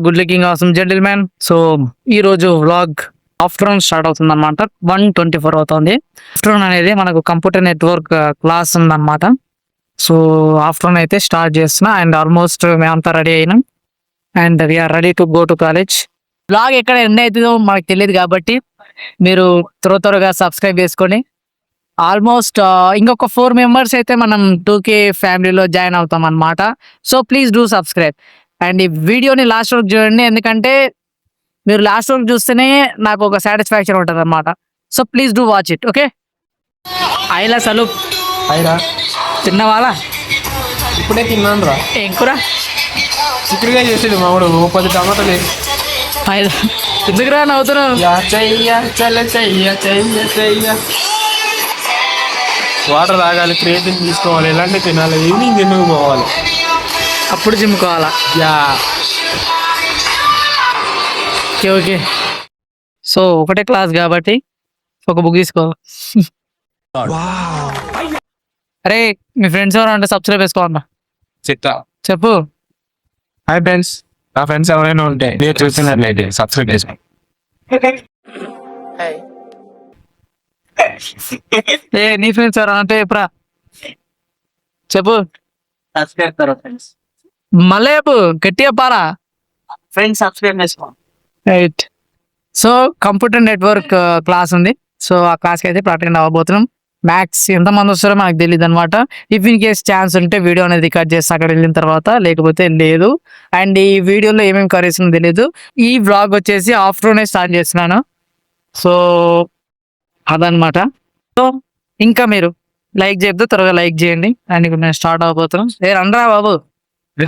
Good looking awesome gentlemen. So ఈ రోజు vlog afternoon start అవుతుంది అనమాట. 1:24 అవుతుంది. ఆఫ్టర్నూన్ అనేది మనకు కంప్యూటర్ నెట్వర్క్ క్లాస్ ఉందన్నమాట. సో ఆఫ్టర్నూన్ అయితే స్టార్ట్ చేస్తున్నా అండ్ ఆల్మోస్ట్ మేమంతా రెడీ అయినాం and we are ready to go to college. Vlog ఎక్కడ ఎండ్ అవుతుందో మనకు తెలియదు కాబట్టి మీరు త్వరగా సబ్స్క్రైబ్ చేసుకోండి. ఆల్మోస్ట్ ఇంకొక 4 మెంబర్స్ అయితే మనం 2K ఫ్యామిలీలో జాయిన్ అవుతాం అనమాట. So please do subscribe and ఈ వీడియోని లాస్ట్ వరకు చూడండి, ఎందుకంటే మీరు లాస్ట్ వరకు చూస్తేనే నాకు ఒక సాటిస్ఫాక్షన్ ఉంటుంది అనమాట. So please do watch it. Okay, అయిలా సలూప్ అయిరా తిన్నవాళ్ళ ఇప్పుడే తిన్నాను రా. ఏం కూర? చిక్కుడుగా చేసాడు మామూలు 10 టమాటాలు వేసి. ఎందుకురా నవ్వుతున్నావు? వాటర్ తాగాలి, క్రియేటిన్ తీసుకోవాలి, ఎలాంటి తినాలి, ఈవినింగ్ జిమ్కి పోవాలి, అప్పుడు జిమ్ముకోవాలా? యా. Okay okay. సో ఒకటే క్లాస్ కాబట్టి ఒక బుక్ తీసుకో. అరే మీ ఫ్రెండ్స్ ఎవరు అంటే సబ్స్క్రైబ్ చేసుకోవాలన్నా చెప్తా. చెప్పు. హాయ్ ఫ్రెండ్స్, నా ఫ్రెండ్స్ ఎవరైనా ఉంటే నేను చూస్తున్నట్లయితే సబ్స్క్రైబ్ చేసుకోండి. నీ ఫ్రెండ్స్ ఎవరు అంటే ఎప్పుడా చెప్పు. మళ్ళీ చెప్పు, గట్టిగా పారా. ఫ్రెండ్స్ సబ్స్క్రైబ్ చేసుకో. Right. So computer network class ఉంది. సో ఆ క్లాస్కి అయితే ఇప్పుడు అటెండ్ అవ్వబోతున్నాం. మ్యాథ్స్ ఎంతమంది వస్తారో మనకు తెలియదు అనమాట. ఇఫ్ ఇన్ కేస్ ఛాన్స్ ఉంటే వీడియో అనేది రికార్డ్ చేస్తే అక్కడ వెళ్ళిన తర్వాత, లేకపోతే లేదు. అండ్ ఈ వీడియోలో ఏమేమి కర్రీస్ తెలియదు. ఈ వ్లాగ్ వచ్చేసి ఆఫ్టర్నూనే స్టార్ట్ చేస్తున్నాను. సో అదనమాట. సో ఇంకా మీరు లైక్ చెప్తే త్వరగా లైక్ చేయండి అండ్ ఇప్పుడు నేను స్టార్ట్ అవ్వబోతున్నాం. రండ్రా బాబు,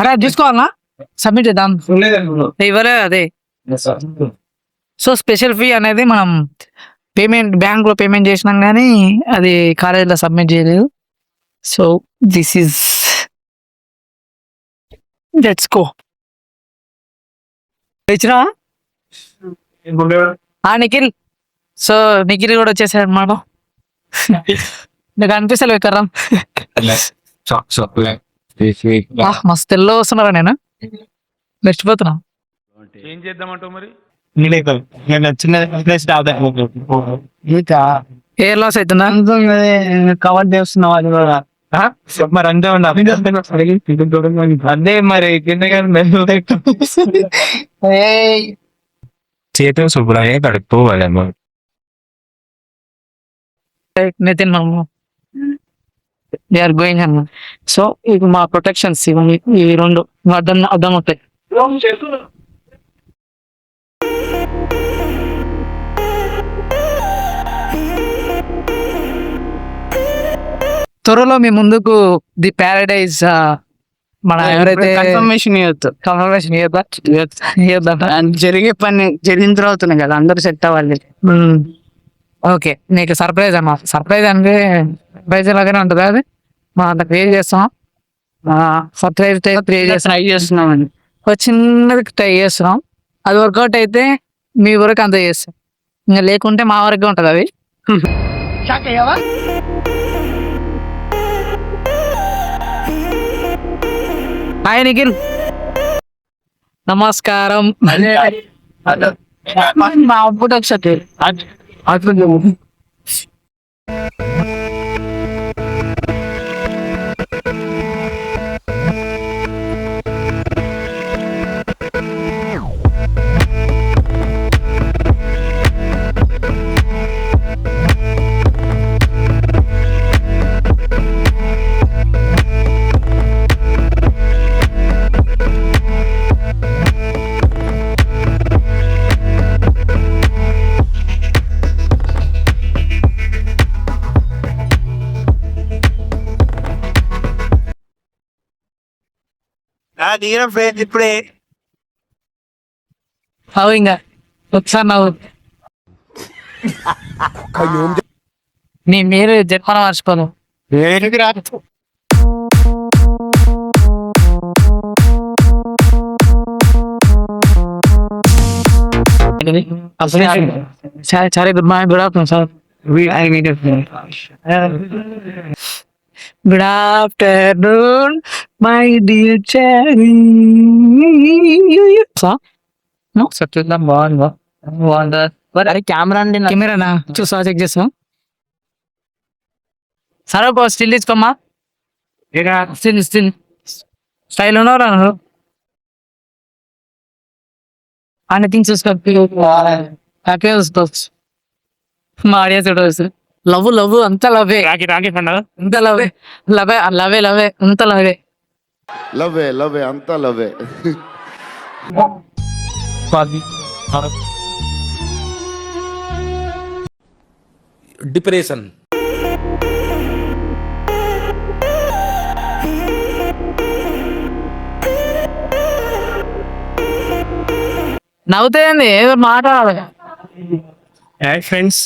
అరే చూసుకోవాలన్నా, సబ్మిట్ చేద్దాం. ఇవ్వలే అదే. సో స్పెషల్ ఫీ అనేది మనం పేమెంట్ బ్యాంక్ లో పేమెంట్ చేసినాం కానీ అది కాలేజీలో సబ్మిట్ చేయలేదు. So this is let's go. తెచ్చినా నిఖిల్. సో నిఖిల్ కూడా వచ్చేసాడు అనమాట. నీకు అనిపిస్తలే కర్రం మస్తు తెల్లో వస్తున్నారా? నేను మర్చిపోతున్నా. ఏం చేద్దామంటావు మరి? ఎయిర్ లాస్ అవుతుందా? కవర్ చేస్తున్నావు అది కూడా. మరి అంతే ఉండాలి. అదే మరి కింద చేతులు శుభ్రంగా కడుక్కోవాలేమో. నితిన్ మనము ఆర్ గోయింగ్ అన్న. సో ఇవి మా ప్రొటెక్షన్స్, ఇవి రెండు అర్థం అవుతాయి. త్వరలో మీ ముందుకు ది ప్యారడైజ్ మన ఎవరైతే కన్ఫర్మేషన్ జరిగే పని జరిగిన తర్వాత కదా అందరూ సెట్ అవ్వాలి. ఓకే, నీకు సర్ప్రైజ్ అమ్మా. సర్ప్రైజ్ అంటే సర్ప్రైజ్ లాగానే ఉంటుంది. అది మనం అంత క్రియేట్ చేస్తాం. సర్ప్రైజ్ ట్రై చేస్తున్నామని ఒక చిన్నది ట్రై చేస్తున్నాం. అది వర్కౌట్ అయితే మీ వరకు అంత చేస్తాం, ఇంకా లేకుంటే మా వరకే ఉంటుంది అది. హాయ్ నిఖిల్, నమస్కారం. మా అప్పుడు ఒకసారి ఇప్పుడే అవు ఇంకా ఒకసారి నవ్వు. మీరు చెప్పన మర్చిపోను. సరే good morning, good afternoon sir. Good afternoon my dear cherry. చూద్దాం బాగుంది అరే కెమెరా అండి కెమెరానా చూసా చెక్ చేస్తాం. సరే ఒక స్టిల్ ఇచ్చుకోమ్మా. స్టిల్ స్టైల్ ఉన్నవరా నువ్వు అన్ని థింగ్స్ చూసుకో. హ్యాపీగా చూసుకోవచ్చు. మా ఆడియన్స్ చూడవచ్చు. లవ్ అంతా లవే, రాకి పండుగ అంత లవే అంత లవే. లవ్వే అంతా లవ్వే. డిప్రెషన్. నవ్వుతాయండి ఏదో మాట్లాడాలి. ఫ్రెండ్స్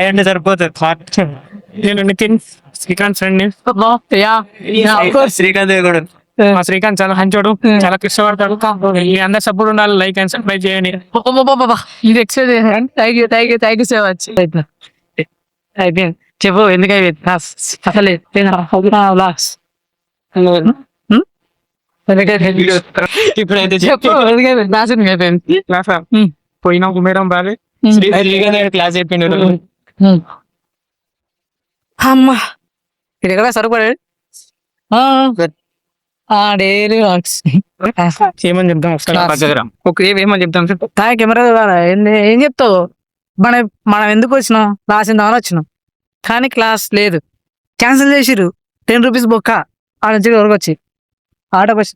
అంటే సరిపోతుంది. నేను నితిన్ శ్రీకాంత్ ఫ్రెండ్ ని. శ్రీకాంత్ కూడా మా శ్రీకాంత్ చాలా మంచోడు, చాలా కష్టపడతాడు. మీ అందరి సపోర్ట్ ఉండాలి. లైక్ అండ్ సబ్స్క్రైబ్ చేయండి. ఇది explain thank you so much. అయిపోయింది చెప్పు ఎందుకు అయిపోయింది అసలు ఇప్పుడైతే చెప్పు ఎందుకు అయిపోయింది క్లాస్ ఎందుకు అయిపోయింది. క్లాస్ పోయినా మేడం రాలే. శ్రీకాంత్ క్లాస్ చెప్పిండు. అమ్మా ఇది ఎక్కడ సరిపడాడు. డైలీ వర్క్స్ ఏమని చెప్తాం ఒక ఏమని చెప్తాం కెమెరా ఏం చెప్తావు. మనం ఎందుకు వచ్చినాం, క్లాస్ ఇందామని వచ్చినాం కానీ క్లాస్ లేదు, క్యాన్సిల్ చేసిర్రు. 10 రూపీస్ బొక్క ఆడ నుంచి వరకు వచ్చి ఆటో బస్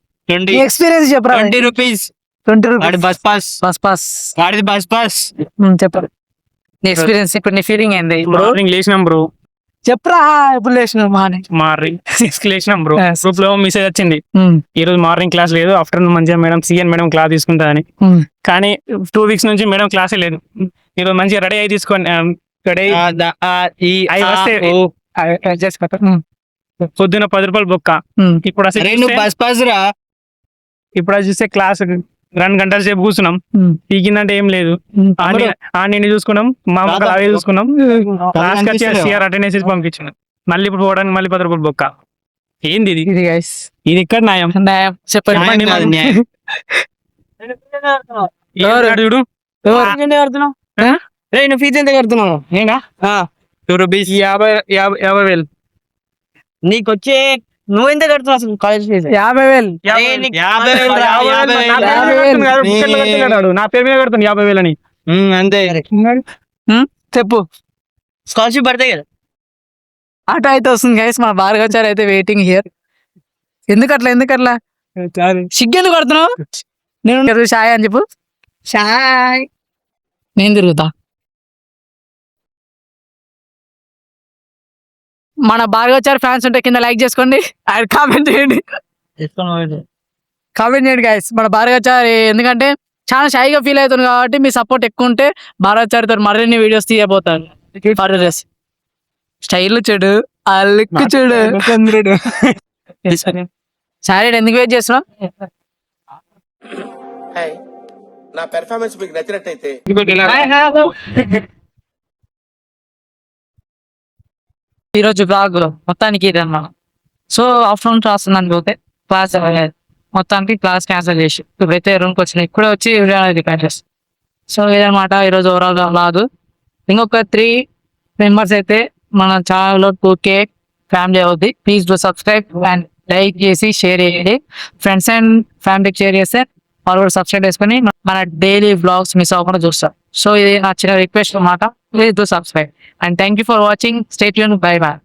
ఎక్స్పీరియన్స్ చెప్పరా. 20 rupees 20 rupees bus pass. Bus pass చెప్పరు నీ ఎక్స్పీరియన్స్. ఇప్పుడు నీ ఫీలింగ్ ఏంది మార్నింగ్ లేచినాం బ్రో. చెప్పరా ఎప్పుడు లేచిన మార్నింగ్ 6 లేచినాం బ్రో. గ్రూప్ లో మెసేజ్ వచ్చింది ఈ రోజు మార్నింగ్ క్లాస్ లేదు, ఆఫ్టర్నూన్ మంచిగా మేడం సిఎన్ మేడం క్లాస్ తీసుకుంటారని. కానీ 2 వీక్స్ నుంచి మేడం క్లాసే లేదు. ఈరోజు మంచిగా రెడీ అయి తీసుకోండి. రెడీ పొద్దున 10 రూపాయలు బొక్క. ఇప్పుడు అసలు బస్ పాస్ రా. ఇప్పుడు అది చూస్తే క్లాస్ 2 గంటల సేపు కూర్చున్నాం. పీకిందంటే ఏం లేదు. నేను చూసుకున్నాం, మా మొక్కలు అవే చూసుకున్నాం. క్లాస్ వచ్చి సిఆర్ అటెండెన్స్ పంపించినాం. మళ్ళీ ఇప్పుడు పోవడానికి మళ్ళీ 10 రూపాయలు బొక్క. ఏంది ఇది? ఇది ఇక్కడ న్యాయం చెప్పండి. చూడు నువ్వు ఫీజు ఎంత కడుతున్నావు? 2 రూపీస్ 50,000. నీకు వచ్చే నువ్వెంత కడుతున్నావు అసలు కాలేజ్ ఫీజు? 50,000. నా పేరు మీద కడుతాను 50,000 అని. అంతే చెప్పు స్కాలర్షిప్ పడతాయి కదా. ఆటో అయితే వస్తుంది గైస్. మా భార్గవచారి అయితే వెయిటింగ్ హియర్. ఎందుకట్లా సిగ్గెందుకు పడుతున్నావు? నేను షాయ్ అని చెప్పు. షాయ్ నేను తిరుగుతా. మన భార్గవచారి ఫ్యాన్స్ ఉంటే కింద లైక్ చేసుకోండి అండ్ కామెంట్ చేయండి గైస్. మన భార్గవచారి ఎందుకంటే చాలా షైగా ఫీల్ అవుతుంది కాబట్టి మీ సపోర్ట్ ఎక్కువ ఉంటే భార్గవచారితో మరిన్ని వీడియోస్ తీయబోతాను. స్టైల్ చూడు, ఆ లుక్ చూడు. సరే ఎందుకు వెయిట్ చేస్తున్నావు? నా పెర్ఫార్మెన్స్ మీకు నచ్చినట్టయితే ఈరోజు బ్లాగ్ మొత్తానికి ఇది అన్నమాట. సో ఆఫ్టర్నూన్ క్లాస్ ఉందని పోతే క్లాస్ మొత్తానికి క్లాస్ క్యాన్సిల్ చేసి ఇప్పుడైతే రూమ్కి వచ్చినాయి. ఇప్పుడే వచ్చి వీడియో అనేది రికార్డ్ చేస్తాం. సో ఇదనమాట ఈరోజు ఓవరాల్ బ్లాగ్. ఇంకొక 3 మెంబర్స్ అయితే మన ఛానల్లో 2K ఫ్యామిలీ అవుద్ది. Please do subscribe and like చేసి షేర్ చేయండి. ఫ్రెండ్స్ అండ్ ఫ్యామిలీకి షేర్ చేస్తే వాళ్ళు కూడా సబ్స్క్రైబ్ చేసుకుని మన డైలీ బ్లాగ్స్ మిస్ అవ్వకుండా చూస్తారు. సో ఇది నా చిన్న రిక్వెస్ట్ అన్నమాట. Please do subscribe and thank you for watching. Stay tune. Bye bye.